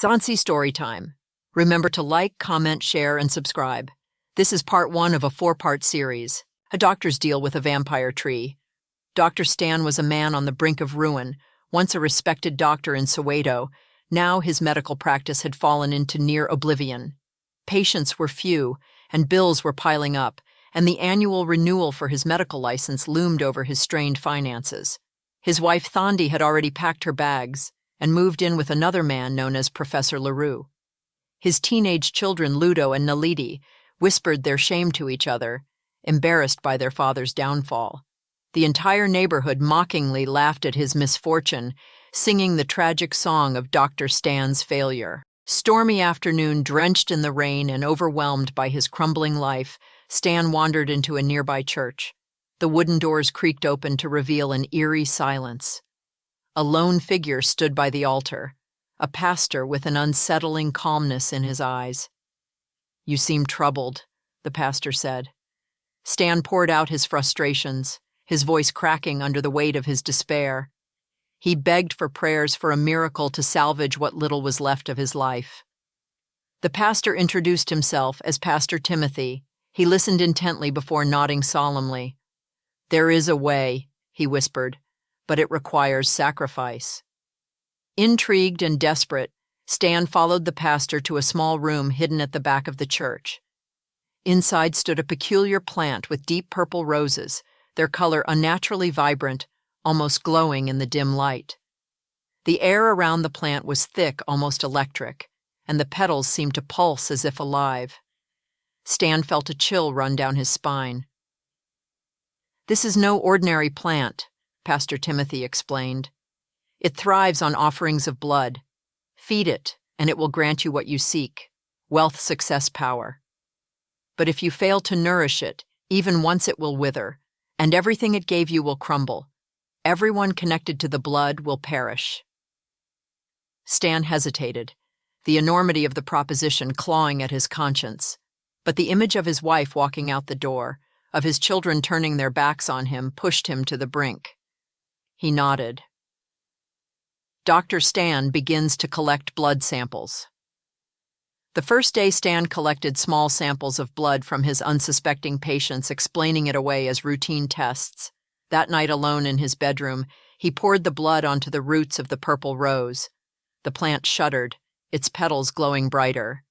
Mzansi Storytime. Remember to like, comment, share, and subscribe. This is part 1 of a 4-part series, A Doctor's Deal with a Vampire Tree. Dr. Stan was a man on the brink of ruin, once a respected doctor in Soweto. Now his medical practice had fallen into near oblivion. Patients were few, and bills were piling up, and the annual renewal for his medical license loomed over his strained finances. His wife Thandi had already packed her bags and moved in with another man known as Professor LaRue. His teenage children Ludo and Nalidi whispered their shame to each other, embarrassed by their father's downfall. The entire neighborhood mockingly laughed at his misfortune, singing the tragic song of Dr. Stan's failure. Stormy afternoon, drenched in the rain and overwhelmed by his crumbling life, Stan wandered into a nearby church. The wooden doors creaked open to reveal an eerie silence. A lone figure stood by the altar, a pastor with an unsettling calmness in his eyes. "You seem troubled," the pastor said. Stan poured out his frustrations, his voice cracking under the weight of his despair. He begged for prayers for a miracle to salvage what little was left of his life. The pastor introduced himself as Pastor Timothy. He listened intently before nodding solemnly. "There is a way," he whispered, "but it requires sacrifice." Intrigued and desperate, Stan followed the pastor to a small room hidden at the back of the church. Inside stood a peculiar plant with deep purple roses, their color unnaturally vibrant, almost glowing in the dim light. The air around the plant was thick, almost electric, and the petals seemed to pulse as if alive. Stan felt a chill run down his spine. "This is no ordinary plant," Pastor Timothy explained. "It thrives on offerings of blood. Feed it, and it will grant you what you seek, wealth, success, power. But if you fail to nourish it, even once it will wither, and everything it gave you will crumble. Everyone connected to the blood will perish." Stan hesitated, the enormity of the proposition clawing at his conscience. But the image of his wife walking out the door, of his children turning their backs on him, pushed him to the brink. He nodded. Dr. Stan begins to collect blood samples. The first day, Stan collected small samples of blood from his unsuspecting patients, explaining it away as routine tests. That night, alone in his bedroom, he poured the blood onto the roots of the purple rose. The plant shuddered, its petals glowing brighter.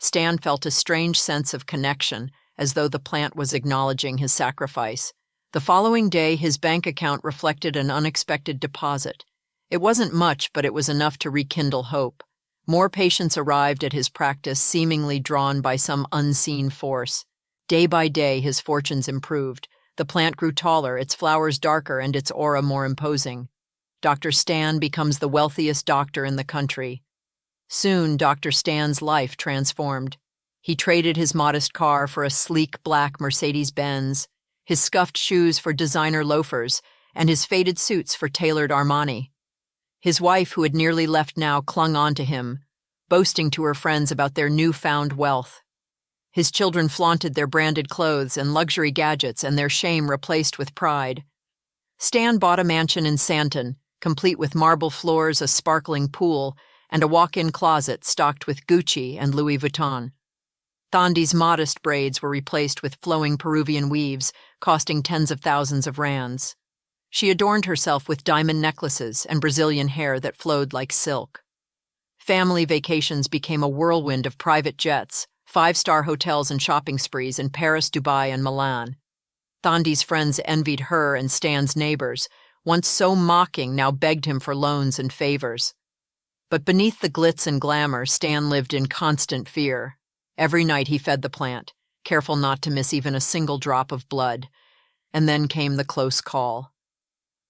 Stan felt a strange sense of connection, as though the plant was acknowledging his sacrifice. The following day, his bank account reflected an unexpected deposit. It wasn't much, but it was enough to rekindle hope. More patients arrived at his practice, seemingly drawn by some unseen force. Day by day, his fortunes improved. The plant grew taller, its flowers darker, and its aura more imposing. Dr. Stan becomes the wealthiest doctor in the country. Soon, Dr. Stan's life transformed. He traded his modest car for a sleek black Mercedes-Benz, his scuffed shoes for designer loafers, and his faded suits for tailored Armani. His wife, who had nearly left now, clung on to him, boasting to her friends about their newfound wealth. His children flaunted their branded clothes and luxury gadgets, and their shame replaced with pride. Stan bought a mansion in Santon, complete with marble floors, a sparkling pool, and a walk-in closet stocked with Gucci and Louis Vuitton. Thandi's modest braids were replaced with flowing Peruvian weaves, costing tens of thousands of rands. She adorned herself with diamond necklaces and Brazilian hair that flowed like silk. Family vacations became a whirlwind of private jets, 5-star hotels and shopping sprees in Paris, Dubai, and Milan. Thandi's friends envied her, and Stan's neighbors, once so mocking, now begged him for loans and favors. But beneath the glitz and glamour, Stan lived in constant fear. Every night he fed the plant, careful not to miss even a single drop of blood. And then came the close call.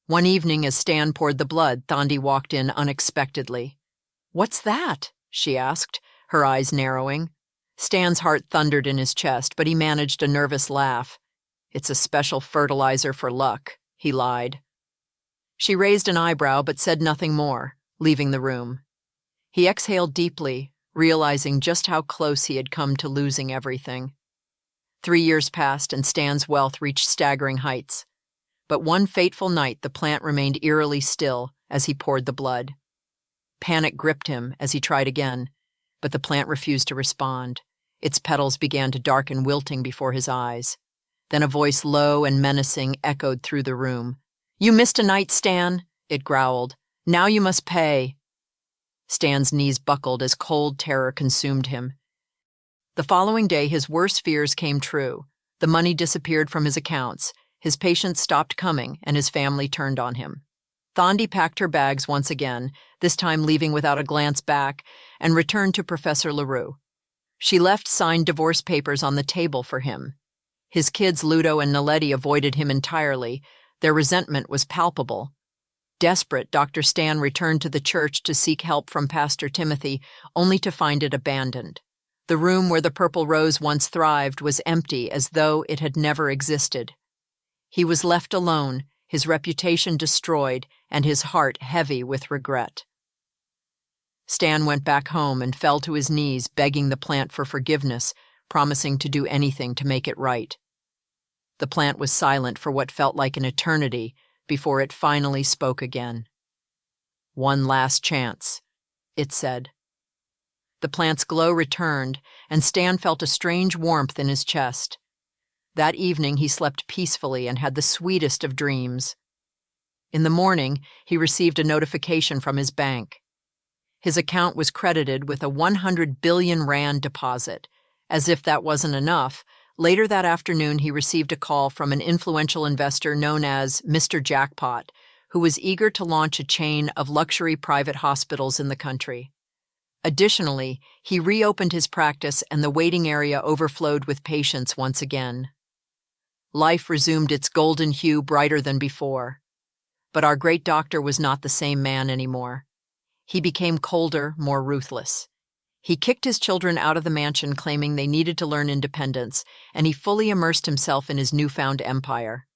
One evening, as Stan poured the blood, Thandi walked in unexpectedly. "What's that?" she asked, her eyes narrowing. Stan's heart thundered in his chest, but he managed a nervous laugh. "It's a special fertilizer for luck," he lied. She raised an eyebrow but said nothing more, leaving the room. He exhaled deeply, realizing just how close he had come to losing everything. 3 years passed, and Stan's wealth reached staggering heights. But one fateful night, the plant remained eerily still as he poured the blood. Panic gripped him as he tried again, but the plant refused to respond. Its petals began to darken, wilting before his eyes. Then a voice low and menacing echoed through the room. "You missed a night, Stan," it growled. "Now you must pay." Stan's knees buckled as cold terror consumed him. The following day, his worst fears came true. The money disappeared from his accounts, his patients stopped coming, and his family turned on him. Thandi packed her bags once again, this time leaving without a glance back, and returned to Professor LaRue. She left signed divorce papers on the table for him. His kids, Ludo and Naledi, avoided him entirely. Their resentment was palpable. Desperate, Dr. Stan returned to the church to seek help from Pastor Timothy, only to find it abandoned. The room where the purple rose once thrived was empty, as though it had never existed. He was left alone, his reputation destroyed, and his heart heavy with regret. Stan went back home and fell to his knees, begging the plant for forgiveness, promising to do anything to make it right. The plant was silent for what felt like an eternity before it finally spoke again. "One last chance," it said. The plant's glow returned, and Stan felt a strange warmth in his chest. That evening he slept peacefully and had the sweetest of dreams. In the morning, he received a notification from his bank. His account was credited with a 100 billion rand deposit. As if that wasn't enough, later that afternoon he received a call from an influential investor known as Mr. Jackpot, who was eager to launch a chain of luxury private hospitals in the country. Additionally, he reopened his practice and the waiting area overflowed with patients once again. Life resumed its golden hue, brighter than before. But our great doctor was not the same man anymore. He became colder, more ruthless. He kicked his children out of the mansion, claiming they needed to learn independence, and he fully immersed himself in his newfound empire.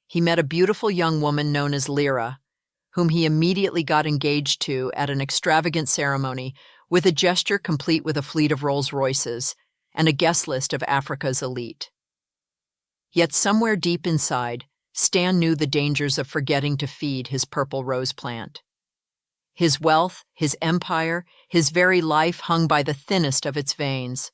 He met a beautiful young woman known as Lyra, whom he immediately got engaged to at an extravagant ceremony, with a gesture complete with a fleet of Rolls-Royces and a guest list of Africa's elite. Yet somewhere deep inside, Stan knew the dangers of forgetting to feed his purple rose plant. His wealth, his empire, his very life hung by the thinnest of its veins.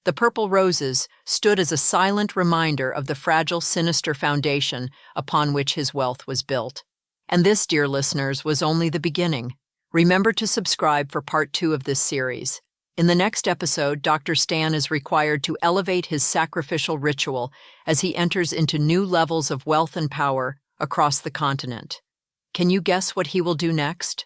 The purple roses stood as a silent reminder of the fragile, sinister foundation upon which his wealth was built. And this, dear listeners, was only the beginning. Remember to subscribe for part 2 of this series. In the next episode, Dr. Stan is required to elevate his sacrificial ritual as he enters into new levels of wealth and power across the continent. Can you guess what he will do next?